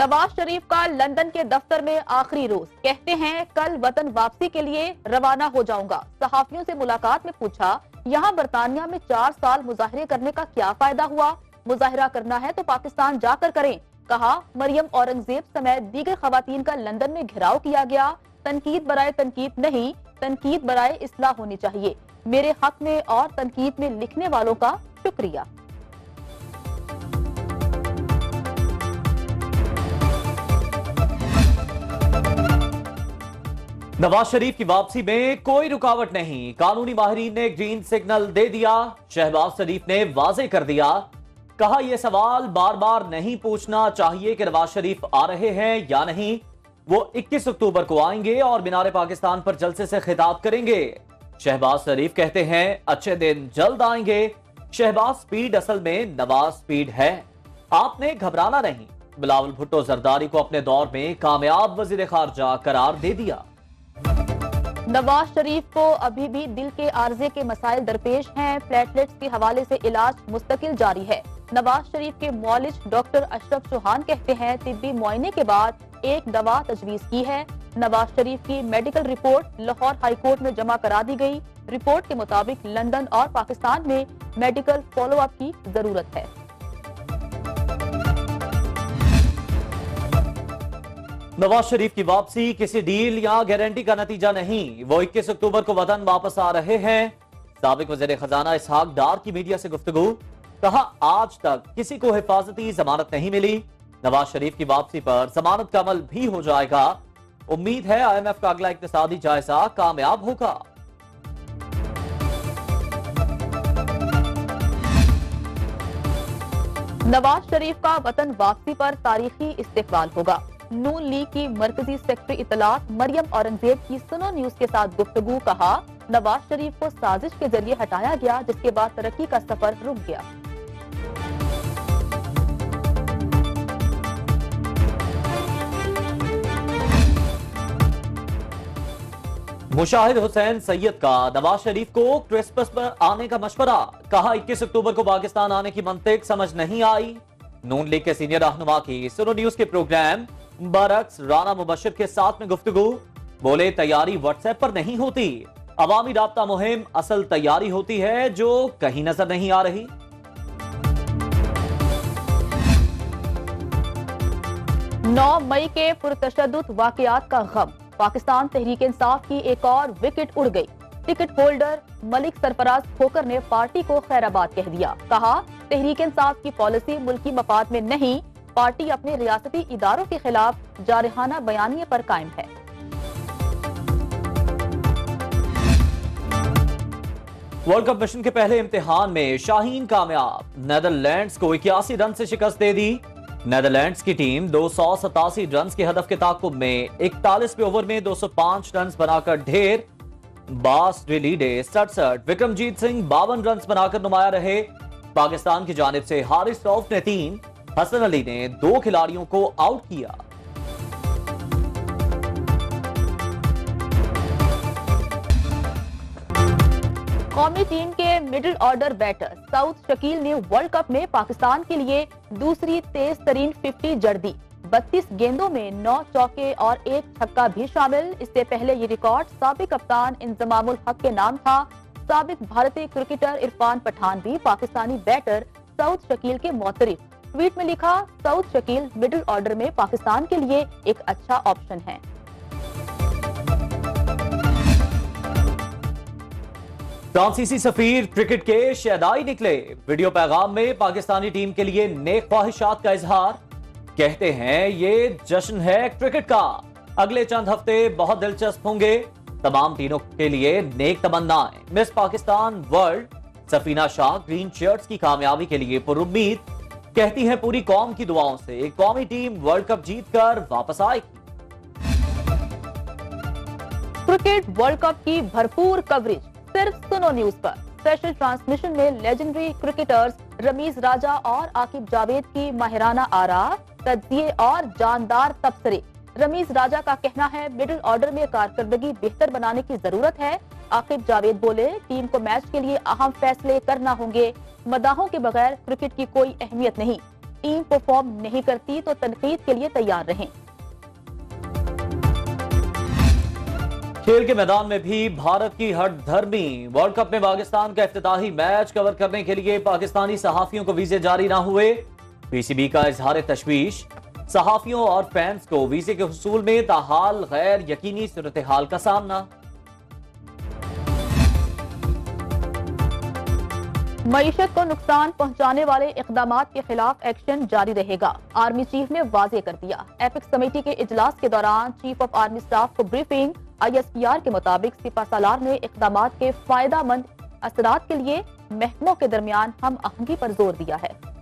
नवाज शरीफ का लंदन के दफ्तर में आखिरी रोज, कहते हैं कल वतन वापसी के लिए रवाना हो जाऊंगा। सहाफियों से मुलाकात में पूछा, यहाँ बरतानिया में 4 साल मुजाहरे करने का क्या फायदा हुआ? मुजाहरा करना है तो पाकिस्तान जाकर करें। कहा, मरियम औरंगजेब समेत दीगर खवातीन का लंदन में घेराव किया गया। तनकीद बराए तनकीद नहीं, तनकीद बराए इस्लाह होनी चाहिए। मेरे हक में और तनकीद में लिखने वालों का शुक्रिया। नवाज शरीफ की वापसी में कोई रुकावट नहीं, कानूनी माहिरीन ने ग्रीन सिग्नल दे दिया। शहबाज शरीफ ने वाजे कर दिया, कहा यह सवाल बार बार नहीं पूछना चाहिए कि नवाज शरीफ आ रहे हैं या नहीं। वो 21 अक्टूबर को आएंगे और मीनार पाकिस्तान पर जलसे से खिताब करेंगे। शहबाज शरीफ कहते हैं अच्छे दिन जल्द आएंगे। शहबाज स्पीड असल में नवाज स्पीड है, आपने घबराना नहीं। बिलावल भुट्टो जरदारी को अपने दौर में कामयाब वजीर खारजा करार दे दिया। नवाज शरीफ को अभी भी दिल के आर्जे के मसाइल दरपेश हैं। प्लेटलेट्स के हवाले से इलाज मुस्तकिल जारी है। नवाज शरीफ के मौलिज डॉक्टर अशरफ चौहान कहते हैं तिब्बी मुआयने के बाद एक दवा तजवीज की है। नवाज शरीफ की medical report Lahore high court में जमा करा दी गई। रिपोर्ट के मुताबिक लंदन और पाकिस्तान में मेडिकल फॉलोअप की जरूरत है। नवाज शरीफ की वापसी किसी डील या गारंटी का नतीजा नहीं, वो 21 अक्टूबर को वतन वापस आ रहे हैं। साबिक वज़ीर खजाना इसहाक डार की मीडिया से गुफ्तगू, कहा आज तक किसी को हिफाजती जमानत नहीं मिली। नवाज शरीफ की वापसी पर जमानत का अमल भी हो जाएगा। उम्मीद है IMF का अगला इक्तिसादी जायजा कामयाब होगा। नवाज शरीफ का वतन वापसी पर तारीखी इस्तेकबाल होगा। नून लीग की मरकजी सेक्रेटरी इतलात मरियम औरंगजेब की सुनो न्यूज के साथ गुफ्तगू, कहा नवाज शरीफ को साजिश के जरिए हटाया गया, जिसके बाद तरक्की का सफर रुक गया। मुशाहिद हुसैन सैयद का नवाज शरीफ को क्रिसमस पर आने का मशवरा, कहा 21 अक्टूबर को पाकिस्तान आने की मंतिक समझ नहीं आई। नून लीग के सीनियर रहनुमा की सुनो न्यूज के प्रोग्राम बरक्स राना मुबशिर के साथ में गुफ्तगू, बोले तैयारी व्हाट्सएप पर नहीं होती, अवामी राब्ता मुहिम असल तैयारी होती है जो कहीं नजर नहीं आ रही। नौ मई के पुरतशद्दुद वाकयात का गम, पाकिस्तान तहरीक इंसाफ की एक और विकेट उड़ गई। टिकट होल्डर मलिक सरफराज खोकर ने पार्टी को खैराबाद कह दिया। कहा तहरीक इंसाफ की पॉलिसी मुल्की मफाद में नहीं, पार्टी अपने रियासती इदारों के खिलाफ जारहाना बयानिए पर कायम है। वर्ल्ड कप मिशन के पहले इम्तिहान में शाहीन कामयाब, नेदरलैंड्स को 81 रन से शिकस्त दे दी। नेदरलैंड्स की टीम 287 रन के हदफ के ताकुब में 41वें ओवर में 205 रन बनाकर ढेर। बास रिलीडे 67, विक्रमजीत सिंह 52 रन बनाकर नुमाया रहे। पाकिस्तान की जानिब से हारिस रऊफ ने 3, हसन अली ने 2 खिलाड़ियों को आउट किया। कौमी टीम के middle order batter Saud Shakeel ने वर्ल्ड कप में पाकिस्तान के लिए दूसरी तेज तरीन 50 जड़ दी। 32 गेंदों में 9 चौके और 1 छक्का भी शामिल। इससे पहले ये रिकॉर्ड साबिक कप्तान इंजमामुल हक के नाम था। साबिक भारतीय क्रिकेटर इरफान पठान भी पाकिस्तानी बैटर सऊद शकील के मोतरिफ। ट्वीट में लिखा, सऊद शकील मिडिल ऑर्डर में पाकिस्तान के लिए एक अच्छा ऑप्शन है। फ्रांसीसी सफीर क्रिकेट के शहदाई निकले। वीडियो पैगाम में पाकिस्तानी टीम के लिए नेक ख्वाहिशात का इजहार, कहते हैं ये जश्न है क्रिकेट का, अगले चंद हफ्ते बहुत दिलचस्प होंगे, तमाम टीमों के लिए नेक तमन्नाएं। Miss Pakistan world Safina Shah green shirts की कामयाबी के लिए पुरुम्मीद, कहती है पूरी कौम की दुआओं से कौमी टीम वर्ल्ड कप जीतकर वापस आएगी। क्रिकेट वर्ल्ड कप की भरपूर कवरेज सिर्फ सुनो न्यूज पर। स्पेशल ट्रांसमिशन में लेजेंडरी क्रिकेटर्स रमीज राजा और आकिब जावेद की माहिराना आरा, तज्जिए और जानदार तबसरे। रमीज राजा का कहना है मिडिल ऑर्डर में कारकर्दगी बेहतर बनाने की जरूरत है। आकिब जावेद बोले टीम को मैच के लिए अहम फैसले करना होंगे, मदाहों के बगैर क्रिकेट की कोई अहमियत नहीं। टीम परफॉर्म नहीं करती तो तनकीद के लिए तैयार रहें। खेल के मैदान में भी भारत की हठधर्मी। वर्ल्ड कप में पाकिस्तान का इफ्तिताही मैच कवर करने के लिए पाकिस्तानी सहाफियों को वीजे जारी ना हुए। पीसीबी का इजहार तशवीश। सहाफियों और फैंस को वीजे के हुसूल में ताहाल गैर यकीनी सूरत हाल का सामना। मईशत को नुकसान पहुंचाने वाले इक़दामात के खिलाफ एक्शन जारी रहेगा, आर्मी चीफ ने वाजे कर दिया। एपिक्स कमेटी के इजलास के दौरान चीफ ऑफ आर्मी स्टाफ को ब्रीफिंग। ISPR के मुताबिक सिपा सालार ने इक़दामात के फायदामंद असरात के लिए महकमों के दरमियान हम आहंगी पर जोर दिया है।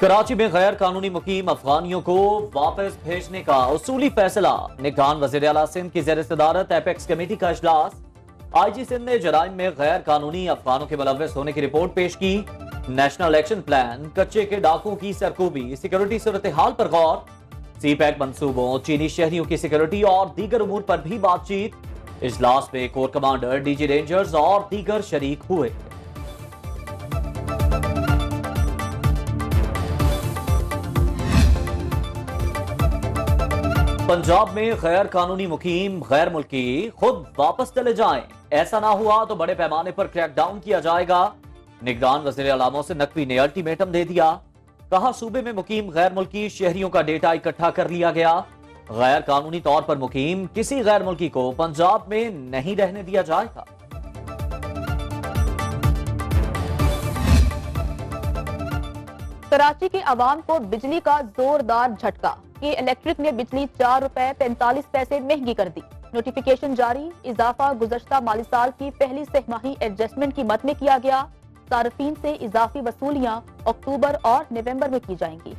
कराची में गैर कानूनी मुकीम अफगानियों को वापस भेजने का उसूली फैसला। निगरान वज़ीर आला सिंध की ज़ेर सदारत एपेक्स कमेटी का इजलास। IG सिंध ने जराइम में गैर कानूनी अफगानों के मुलव्वस होने की रिपोर्ट पेश की। नेशनल एक्शन प्लान, कच्चे के डाकुओं की सरकूबी, सिक्योरिटी सूरत हाल पर गौर। CPEC मंसूबों, चीनी शहरियों की सिक्योरिटी और दीगर उमूर पर भी बातचीत। इजलास में कोर कमांडर, DG रेंजर्स और दीगर शरीक हुए। पंजाब में गैर कानूनी मुकीम गैर मुल्की खुद वापस चले जाएं। ऐसा ना हुआ तो बड़े पैमाने पर क्रैकडाउन किया जाएगा। निगरान वज़ीर आला से नकवी ने अल्टीमेटम दे दिया। कहा सूबे में मुकीम गैर मुल्की शहरियों का डेटा इकट्ठा कर लिया गया। गैर कानूनी तौर पर मुकीम किसी गैर मुल्की को पंजाब में नहीं रहने दिया जाएगा। कराची के अवाम को बिजली का जोरदार झटका। के इलेक्ट्रिक ने बिजली ₹4.45 महंगी कर दी। नोटिफिकेशन जारी। इजाफा गुज़श्ता माली साल की पहली सहमाही एडजस्टमेंट कीमत में किया गया। सार्फिन से इजाफी वसूलियां अक्टूबर और नवंबर में की जाएंगी।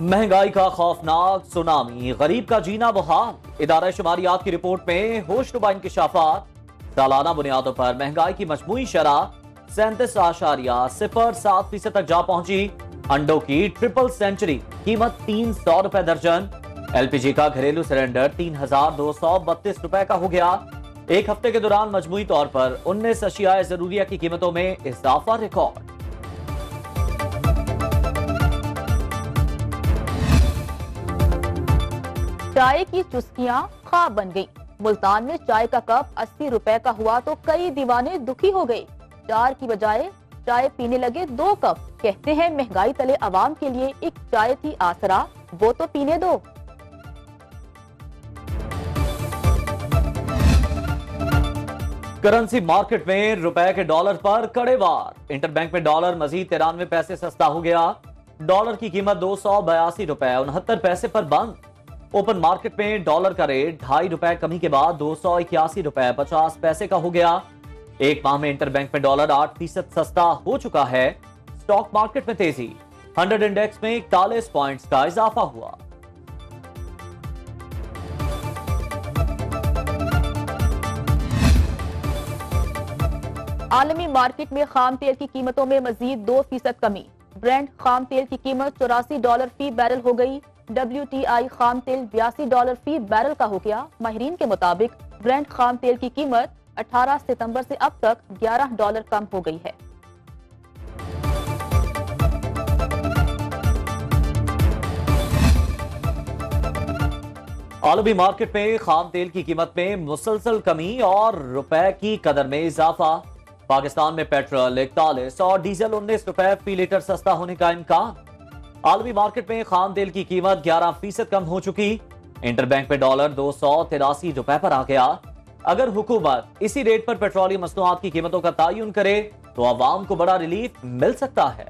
महंगाई का खौफनाक सुनामी, गरीब का जीना बहाल। इदारा शुमारियात की रिपोर्ट में होशरुबा इंकिशाफात। सालाना बुनियादों पर महंगाई की मजमूई शरह 37.07% तक जा पहुंची। अंडों की ट्रिपल सेंचुरी, कीमत ₹300 दर्जन। LPG का घरेलू सिलेंडर ₹3,232 का हो गया। एक हफ्ते के दौरान मजमूई तौर पर 19 अशियाए जरूरिया की कीमतों में इजाफा रिकॉर्ड। चाय की चुस्कियां ख्वाब बन गई। मुल्तान में चाय का कप ₹80 का हुआ तो कई दीवाने दुखी हो गए। 4 की बजाय चाय पीने लगे 2 कप। कहते हैं महंगाई तले अवाम के लिए एक चाय थी आसरा, वो तो पीने दो। करेंसी मार्केट में रुपए के डॉलर पर कड़े वार। इंटरबैंक में डॉलर मजीद 93 पैसे सस्ता हो गया। डॉलर की कीमत ₹282.69 पर बंद। ओपन मार्केट में डॉलर का रेट ₹2.5 कमी के बाद ₹281.50 का हो गया। एक माह में इंटरबैंक में डॉलर 8% सस्ता हो चुका है। स्टॉक मार्केट में तेजी। 100 इंडेक्स में 41 पॉइंट्स का इजाफा हुआ। आलमी मार्केट में खाम तेल की कीमतों में मजीद 2% कमी। ब्रेंट खाम तेल की कीमत $84 फी बैरल हो गई। WTI खाम तेल $82 फी बैरल का हो गया। माहिरीन के मुताबिक ब्रेंट खाम तेल की कीमत 18 सितंबर से अब तक $11 कम हो गई है। आलमी मार्केट में खाम तेल की कीमत में मुसलसल कमी और रुपए की कदर में इजाफा। पाकिस्तान में पेट्रोल 41 और डीजल ₹19 फी लीटर सस्ता होने का इम्कान। आलमी मार्केट में खाम तेल की कीमत 11% कम हो चुकी। इंटरबैंक में डॉलर ₹283 पर आ गया। अगर हुकूमत इसी रेट पर पेट्रोलियम मसनूआत की कीमतों का तयन करे तो अवाम को बड़ा रिलीफ मिल सकता है।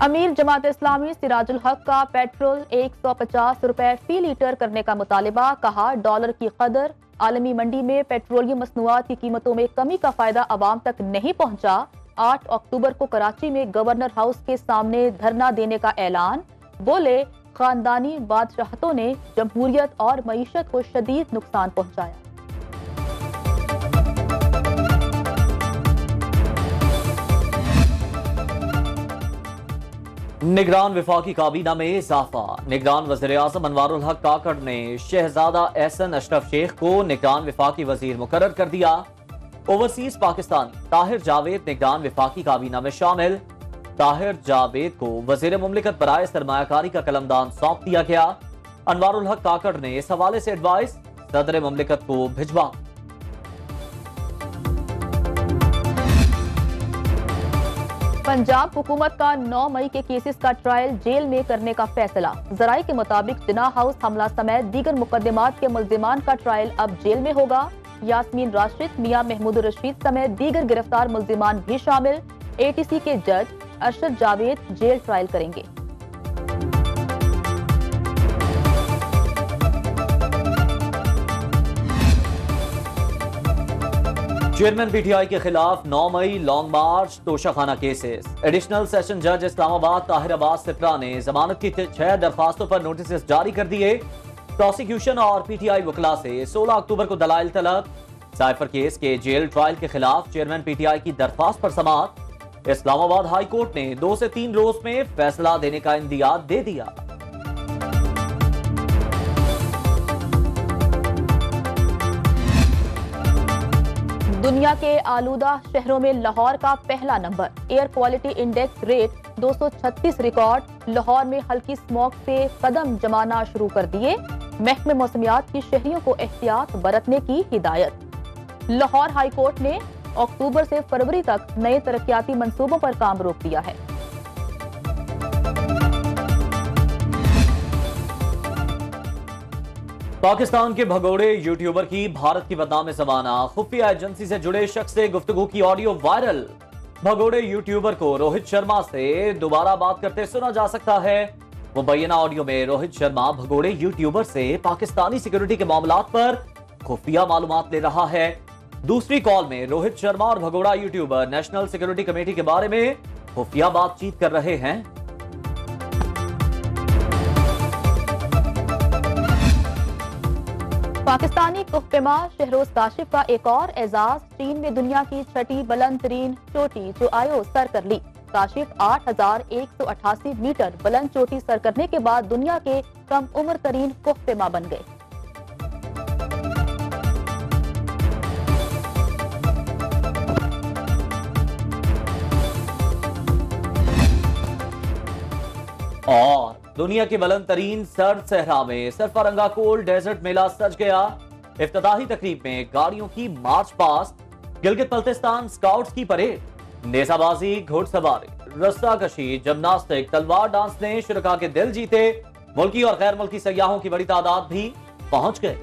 अमीर जमात इस्लामी सिराजुल हक का पेट्रोल ₹150 फी लीटर करने का मुतालिबा। कहा डॉलर की कदर। आलमी मंडी में पेट्रोलियम मसनूआत की कीमतों में कमी का फायदा अवाम तक नहीं पहुंचा। 8 अक्टूबर को कराची में गवर्नर हाउस के सामने धरना देने का ऐलान। बोले खानदानी बादशाहतों ने जमहूरियत और मईशत को शदीद नुकसान पहुंचाया। निगरान विफाकी काबीना में इजाफा। निगरान वज़ीर-ए-आज़म अनवारुल हक काकड़ ने शहजादा एहसन अशरफ शेख को निगरान विफाकी वजीर मुकर्रर कर दिया। ओवरसीज पाकिस्तानी ताहिर जावेद निगरान विफाकी काबीना में शामिल। ताहिर जावेद को वजीर मुमलिकत बराए सरमायाकारी का कलमदान सौंप दिया गया। अनवारुल हक काकड़ ने इस हवाले से एडवाइस सदर मुमलिकत को भिजवा। पंजाब हुकूमत का 9 मई के केसेस का ट्रायल जेल में करने का फैसला। जराई के मुताबिक जिना हाउस हमला समेत दीगर मुकदमात के मुल्जिमान का ट्रायल अब जेल में होगा। यास्मीन राशिद, मियां महमूद रशीद समेत दीगर गिरफ्तार मुल्जिमान भी शामिल। एटीसी के जज अरशद जावेद जेल ट्रायल करेंगे। चेयरमैन पीटीआई के खिलाफ 9 मई लॉन्ग मार्च तोशाखाना केसेस। एडिशनल सेशन जज इस्लामाबाद ताहिर अब्बास सिप्रा ने जमानत की 6 दरखास्तों पर नोटिस जारी कर दिए। प्रोसिक्यूशन और पीटीआई वकला से 16 अक्टूबर को दलाइल तलब। साइफर केस के जेल ट्रायल के खिलाफ चेयरमैन पीटीआई की दरख्वास्त पर समाअत। इस्लामाबाद हाई कोर्ट ने 2 से 3 रोज में फैसला देने का इंदिया दे दिया। दुनिया के आलूदा शहरों में लाहौर का पहला number. Air quality index rate 236 record. Lahore में हल्की स्मॉग से कदम जमाना शुरू कर दिए। महकमे मौसमियात की शहरियों को एहतियात बरतने की हिदायत। लाहौर हाई कोर्ट ने अक्टूबर से फरवरी तक नए तरक्याती मंसूबों पर काम रोक दिया है। पाकिस्तान के भगोड़े यूट्यूबर की भारत की बदनामी ज़माना। खुफिया एजेंसी से जुड़े शख्स से गुफ्तगू की ऑडियो वायरल। भगोड़े यूट्यूबर को रोहित शर्मा से दोबारा बात करते सुना जा सकता है। मुबैना ऑडियो में रोहित शर्मा भगोड़े यूट्यूबर से पाकिस्तानी सिक्योरिटी के मामलात पर खुफिया मालूमात ले रहा है। दूसरी कॉल में रोहित शर्मा और भगोड़ा यूट्यूबर नेशनल सिक्योरिटी कमेटी के बारे में खुफिया बातचीत कर रहे हैं। पाकिस्तानी कुहपेमा शहरोज काशिफ का एक और एजाज। चीन में दुनिया की 6ठी बुलंद तरीन चोटी जो आयो सर कर ली। काशिफ 8,188 मीटर बुलंद चोटी सर करने के बाद दुनिया के कम उम्र तरीन कुहपेमा बन गए। और दुनिया के बुलंद तरीन सर्द सहरा में सरफरंगा कोल डेजर्ट मेला सज गया। इफ्तिताही तकरीब में गाड़ियों की march past, Gilgit Baltistan scouts की परेड, नेजाबाजी, घुड़सवारी, रस्साकशी, जिम्नास्टिक, तलवार डांस ने शुरका के दिल जीते। मुल्की और गैर मुल्की सयाहों की बड़ी तादाद भी पहुंच गए।